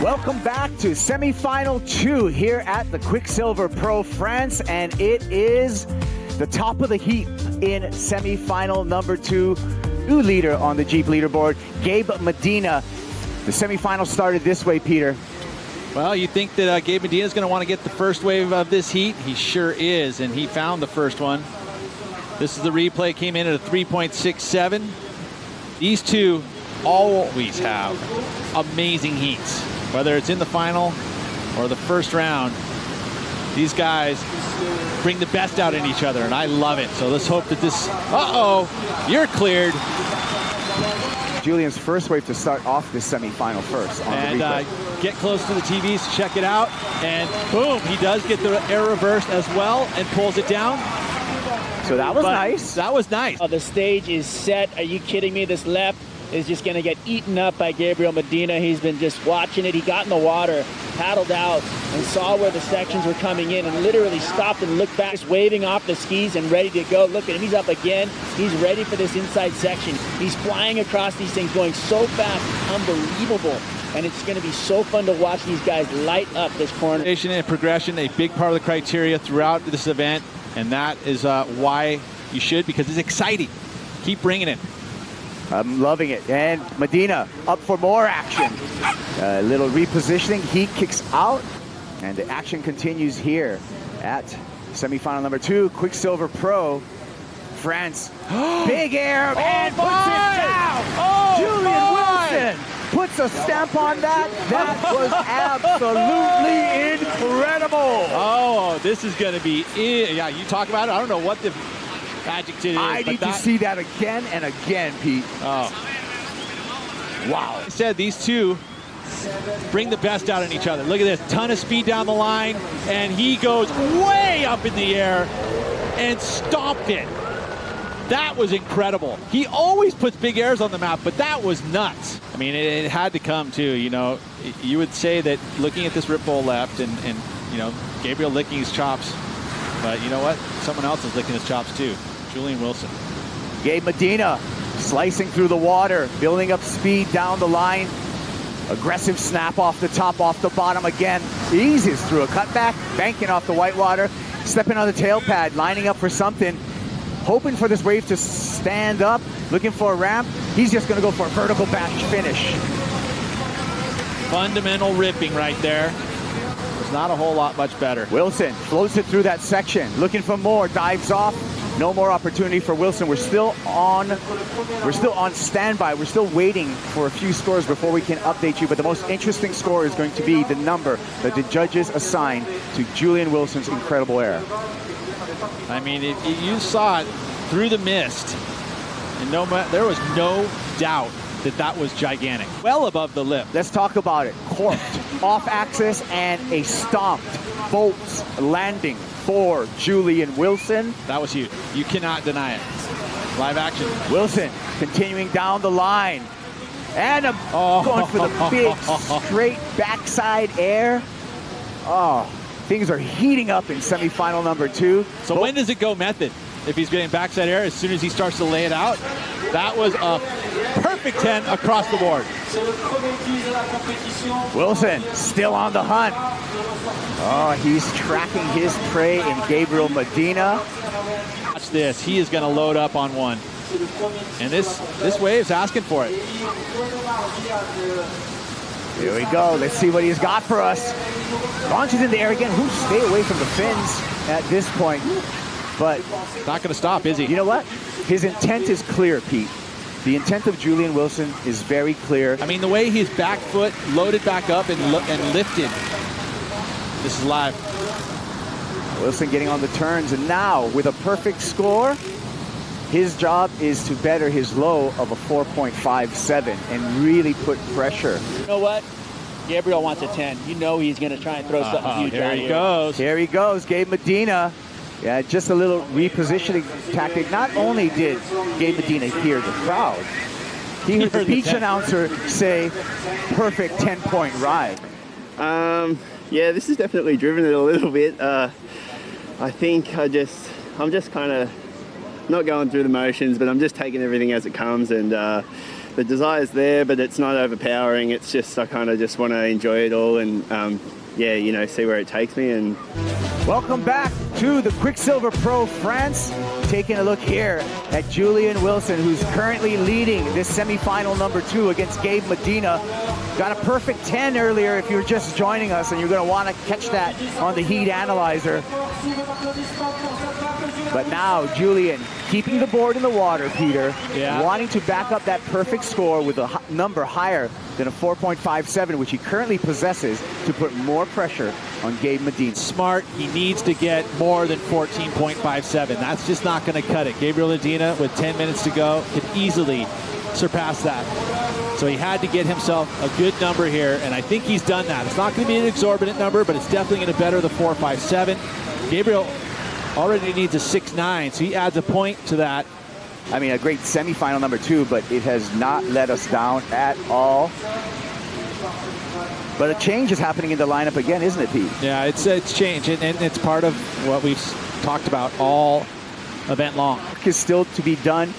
Welcome back to semifinal 2 here at the Quiksilver Pro France, and it is the top of the heap in semifinal number 2. New leader on the Jeep leaderboard, Gabe Medina. The semifinal started this way, Peter. Well, you think that Gabe Medina is going to want to get the first wave of this heat. He sure is, and he found the first one. This is the replay, came in at a 3.67. These two always have amazing heats. Whether it's in the final or the first round, these guys bring the best out in each other, and I love it. So let's hope that this, you're cleared. Julian's first wave to start off this semifinal first on the replay. Get close to the TVs to check it out, and boom, he does get the air reversed as well and pulls it down. So that was nice. That was nice. The stage is set. Are you kidding me? This left is just going to get eaten up by Gabriel Medina. He's been just watching it. He got in the water, paddled out, and saw where the sections were coming in, and literally stopped and looked back, just waving off the skis and ready to go. Look at him. He's up again. He's ready for this inside section. He's flying across these things, going so fast. It's unbelievable. And it's going to be so fun to watch these guys light up this corner. And progression, a big part of the criteria throughout this event, and that is why you should, because it's exciting. Keep bringing it. I'm loving it. And Medina up for more action. A little repositioning. Heat kicks out. And the action continues here at semifinal number 2. Quiksilver Pro France. Big air and puts it down. Julian Wilson puts a stamp on that. That was absolutely incredible. Oh, this is going to be, yeah, you talk about it. I don't know what the adjective is. I need to see that again and again, Pete. Oh. Wow. I said these two bring the best out in each other. Look at this, ton of speed down the line, and he goes way up in the air and stomped it. That was incredible. He always puts big airs on the map, but that was nuts. I mean, it had to come too, you know. You would say that looking at this Rip Bull left and you know, Gabriel licking his chops, but you know what? Someone else is licking his chops too. Julian Wilson. Gabe Medina slicing through the water, building up speed down the line. Aggressive snap off the top, off the bottom again. Eases through a cutback, banking off the whitewater, stepping on the tail pad, lining up for something, hoping for this wave to stand up, looking for a ramp. He's just going to go for a vertical batch finish. Fundamental ripping right there. There's not a whole lot much better. Wilson floats it through that section, looking for more, dives off. No more opportunity for Wilson. We're still on standby. We're still waiting for a few scores before we can update you. But the most interesting score is going to be the number that the judges assign to Julian Wilson's incredible air. I mean, you saw it through the mist, and there was no doubt that that was gigantic. Well above the lip. Let's talk about it. Corked, off axis, and a stomped bolts landing for Julian Wilson. That was huge. You cannot deny it. Live action. Wilson continuing down the line. And going for the big straight backside air. Oh, things are heating up in semifinal number 2. So when does it go method? If he's getting backside air, as soon as he starts to lay it out, that was a perfect 10 across the board. Wilson still on the hunt. Oh, he's tracking his prey in Gabriel Medina. Watch this. He is going to load up on one. And this wave's asking for it. Here we go. Let's see what he's got for us. Launches in the air again. Stay away from the fins at this point. But not going to stop, is he? You know what? His intent is clear, Pete. The intent of Julian Wilson is very clear. I mean, the way his back foot loaded back up and lifted. This is live. Wilson getting on the turns, and now with a perfect score, his job is to better his low of a 4.57 and really put pressure. You know what? Gabriel wants a 10. You know he's going to try and throw something huge out here. Here he goes. Here he goes, Gabe Medina. Yeah, just a little repositioning tactic. Not only did Gabe Medina hear the crowd, he heard the beach announcer say, perfect 10-point ride. Yeah, this has definitely driven it a little bit. I think I'm just kind of not going through the motions, but I'm just taking everything as it comes, and the the desire's there, but it's not overpowering. It's just I kind of just want to enjoy it all and yeah, you know, see where it takes me. And welcome back to the Quiksilver Pro France. Taking a look here at Julian Wilson, who's currently leading this semifinal number 2 against Gabe Medina. Got a perfect 10 earlier if you're just joining us, and you're going to want to catch that on the heat analyzer. But now Julian keeping the board in the water, Peter, wanting to back up that perfect score with a number higher than a 4.57, which he currently possesses, to put more pressure on Gabe Medina. Smart. He needs to get more than 14.57. That's just not going to cut it. Gabriel Medina, with 10 minutes to go, could easily surpass that. So he had to get himself a good number here, and I think he's done that. It's not going to be an exorbitant number, but it's definitely going to better the 4.57. Gabriel already needs a 6.9, so he adds a point to that. I mean, a great semifinal number 2, but it has not let us down at all. But a change is happening in the lineup again, isn't it, Pete? Yeah, it's changed, and it's part of what we've talked about all event long. Work is still to be done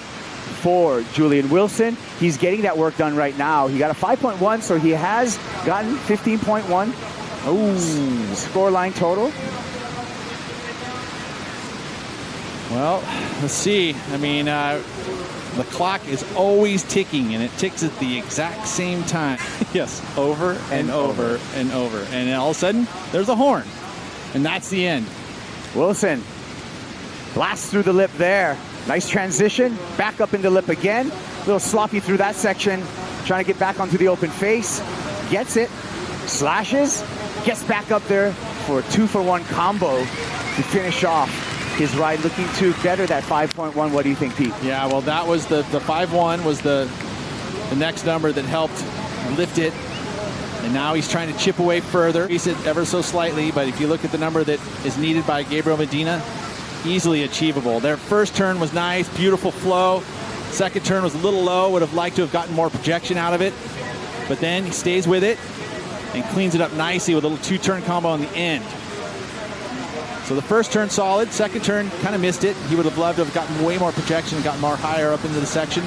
for Julian Wilson. He's getting that work done right now. He got a 5.1, so he has gotten 15.1. Oh, score line total. Well, let's see. I mean, the clock is always ticking, and it ticks at the exact same time. Yes, over and over and over. And then all of a sudden, there's a horn. And that's the end. Wilson blasts through the lip there. Nice transition. Back up in the lip again. A little sloppy through that section. Trying to get back onto the open face. Gets it. Slashes. Gets back up there for a 2-for-1 combo to finish off his ride, looking to better that 5.1. What do you think, Pete? Yeah, well, that was the 5.1 was the next number that helped lift it. And now he's trying to chip away further. Increase it ever so slightly, but if you look at the number that is needed by Gabriel Medina, easily achievable. Their first turn was nice, beautiful flow. Second turn was a little low, would have liked to have gotten more projection out of it. But then he stays with it and cleans it up nicely with a little 2-turn combo on the end. So the first turn solid, second turn kind of missed it. He would have loved to have gotten way more projection and gotten more higher up into the section.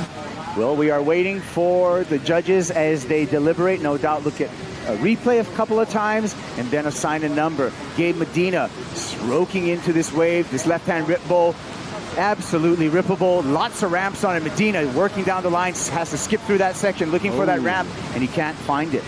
Well, we are waiting for the judges as they deliberate. No doubt look at a replay a couple of times and then assign a number. Gabe Medina stroking into this wave, this left-hand rip bowl. Absolutely rippable. Lots of ramps on it. Medina working down the line, has to skip through that section looking for that ramp, and he can't find it.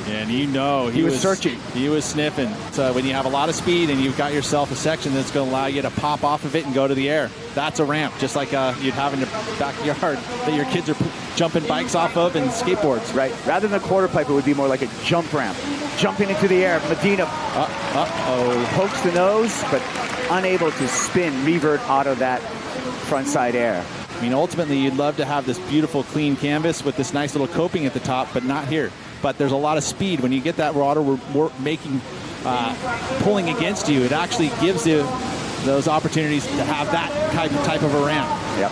And you know he was searching. He was sniffing. So when you have a lot of speed and you've got yourself a section that's going to allow you to pop off of it and go to the air, that's a ramp, just like you'd have in your backyard that your kids are jumping bikes off of and skateboards. Right. Rather than a quarter pipe, it would be more like a jump ramp. Jumping into the air. Medina pokes the nose, but unable to spin, revert out of that front side air. I mean, ultimately, you'd love to have this beautiful, clean canvas with this nice little coping at the top, but not here. But there's a lot of speed. When you get that water pulling against you, it actually gives you those opportunities to have that type of a ramp. Yep.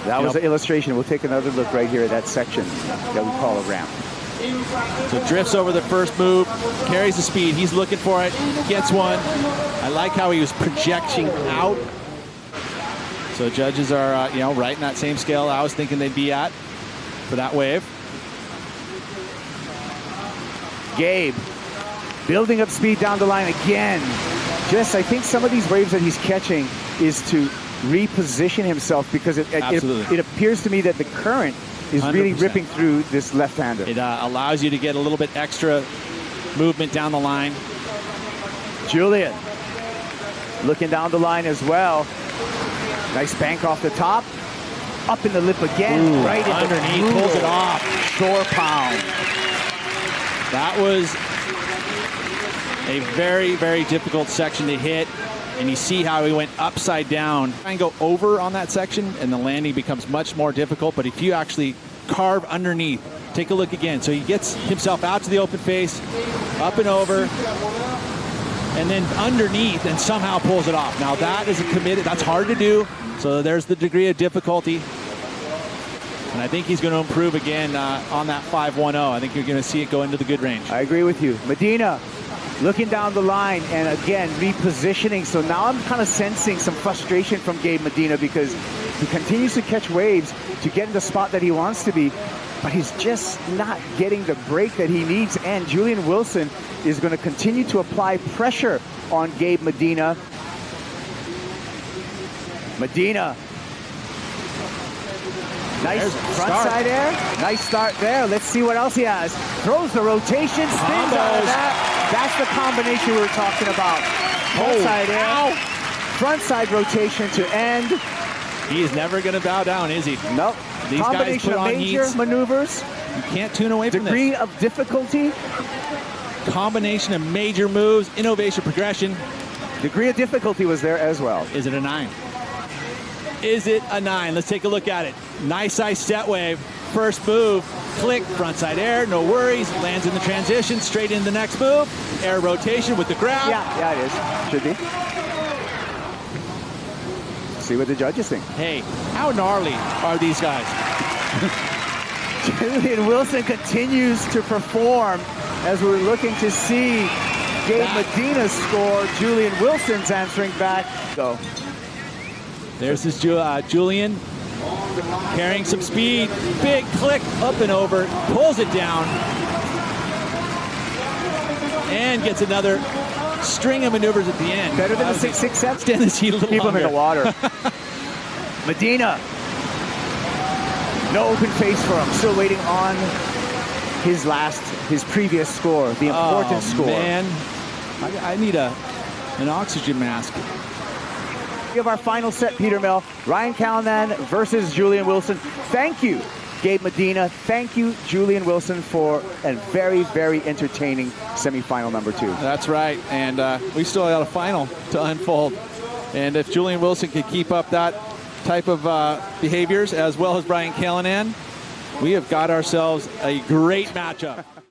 That was the illustration. We'll take another look right here at that section that we call a ramp. So drifts over the first move, carries the speed. He's looking for it, gets one. I like how he was projecting out. So judges are, right in that same scale I was thinking they'd be at for that wave. Gabe building up speed down the line again. I think some of these waves that he's catching is to reposition himself, because it appears to me that the current is 100%. Really ripping through this left-hander. It allows you to get a little bit extra movement down the line. Julian looking down the line as well. Nice bank off the top. Up in the lip again. Right underneath. Pulls it off. Shore pound. That was a very, very difficult section to hit. And you see how he went upside down. Try and go over on that section, and the landing becomes much more difficult. But if you actually carve underneath, take a look again. So he gets himself out to the open face, up and over, and then underneath, and somehow pulls it off. Now that is that's hard to do. So there's the degree of difficulty. And I think he's going to improve again on that 5.10. I think you're going to see it go into the good range. I agree with you. Medina looking down the line and again repositioning. So now I'm kind of sensing some frustration from Gabe Medina, because He continues to catch waves to get in the spot that he wants to be, but he's just not getting the break that he needs. And Julian Wilson is going to continue to apply pressure on Gabe Medina. Medina. Nice frontside air. Nice start there. Let's see what else he has. Throws the rotation, spins out of that. That's the combination we were talking about. Frontside air. Frontside rotation to end. He is never going to bow down, is he? Nope. These Combination guys put of on major heats. maneuvers. You can't tune away from Degree this. of difficulty. Combination of major moves, innovation, progression. Degree of difficulty was there as well. Is it a 9? Is it a 9? Let's take a look at it. Nice size set wave. First move, click, frontside air, no worries. Lands in the transition, straight into the next move. Air rotation with the grab. Yeah, it is. Should be. See what the judges think. Hey, how gnarly are these guys? Julian Wilson continues to perform as we're looking to see Gabe Medina score. Julian Wilson's answering back. Go. There's this Julian carrying some speed. Big click up and over, pulls it down, and gets another string of maneuvers at the end. Better than the 6-6-7. Stand this heat a little Keep him in the water. Medina. No open face for him. Still waiting on his previous score, the important score. Man, I need an oxygen mask. We have our final set, Peter Mill. Ryan Callanan versus Julian Wilson. Thank you, Gabe Medina. Thank you, Julian Wilson, for a very, very entertaining semifinal number 2. That's right, and we still got a final to unfold. And if Julian Wilson can keep up that type of behaviors as well as Ryan Callanan, we have got ourselves a great matchup.